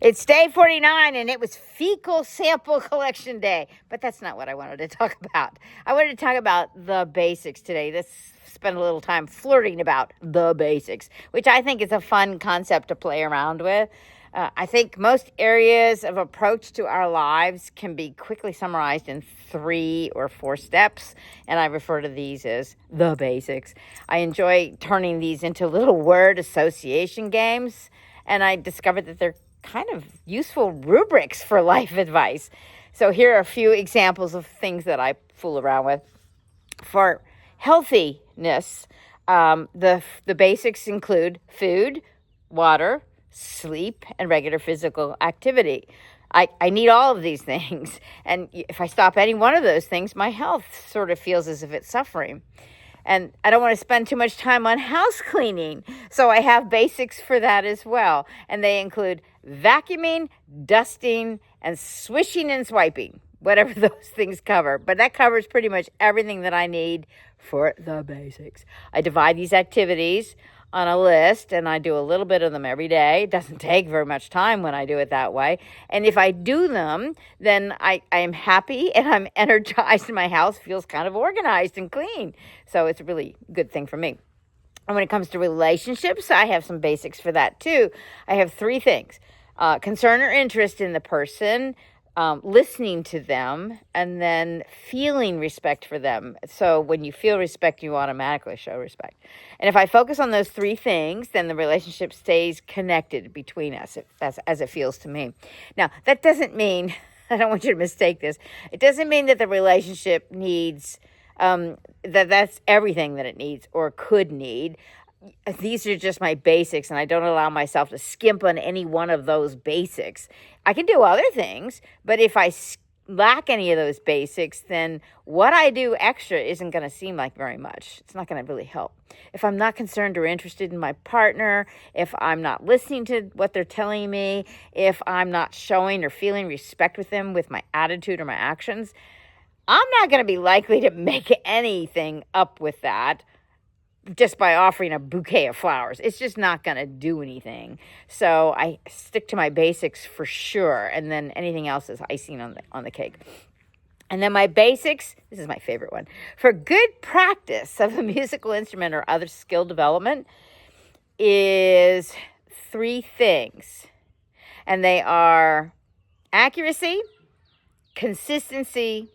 It's day 49, and it was fecal sample collection day. But that's not what I wanted to talk about. I wanted to talk about the basics today. Let's spend a little time flirting about the basics, which I think is a fun concept to play around with. I think most areas of approach to our lives can be quickly summarized in 3 or 4 steps, and I refer to these as the basics. I enjoy turning these into little word association games, and I discovered that they're kind of useful rubrics for life advice. So here are a few examples of things that I fool around with. For healthiness, the basics include food, water, sleep, and regular physical activity. I need all of these things. And if I stop any one of those things, my health sort of feels as if it's suffering. And I don't want to spend too much time on house cleaning. So I have basics for that as well. And they include vacuuming, dusting, and swishing and swiping, whatever those things cover. But that covers pretty much everything that I need for the basics. I divide these activities on a list, and I do a little bit of them every day. It doesn't take very much time when I do it that way. And if I do them, then I am happy and I'm energized, and my house feels kind of organized and clean. So it's a really good thing for me. And when it comes to relationships, I have some basics for that too. I have 3 things: concern or interest in the person, listening to them, and then feeling respect for them. So when you feel respect, you automatically show respect. And if I focus on those 3 things, then the relationship stays connected between us, as it feels to me. Now, that doesn't mean, I don't want you to mistake this, it doesn't mean that the relationship needs, that's everything that it needs or could need. These are just my basics, and I don't allow myself to skimp on any one of those basics. I can do other things, but if I lack any of those basics, then what I do extra isn't going to seem like very much. It's not going to really help. If I'm not concerned or interested in my partner, if I'm not listening to what they're telling me, if I'm not showing or feeling respect with them with my attitude or my actions, I'm not going to be likely to make anything up with that just by offering a bouquet of flowers. It's just not going to do anything. So I stick to my basics for sure, and then anything else is icing on the cake. And then my basics, this is my favorite one, for good practice of a musical instrument or other skill development is 3 things. And they are accuracy, consistency,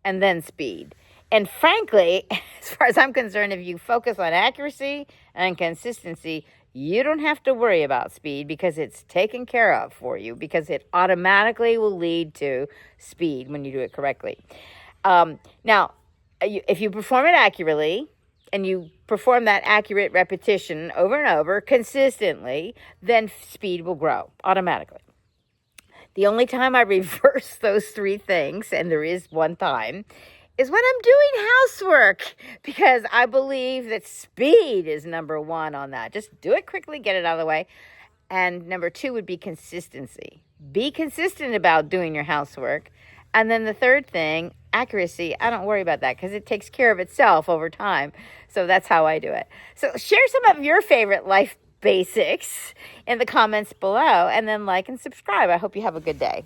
and then speed. And frankly, as far as I'm concerned, if you focus on accuracy and consistency, you don't have to worry about speed because it's taken care of for you, because it automatically will lead to speed when you do it correctly. Now, if you perform it accurately and you perform that accurate repetition over and over consistently, then speed will grow automatically. The only time I reverse those 3 things, and there is one time, is when I'm doing housework, because I believe that speed is number 1 on that. Just do it quickly, get it out of the way. And number 2 would be consistency. Be consistent about doing your housework. And then the third thing, accuracy, I don't worry about that because it takes care of itself over time. So that's how I do it. So share some of your favorite life basics in the comments below, and then like and subscribe. I hope you have a good day.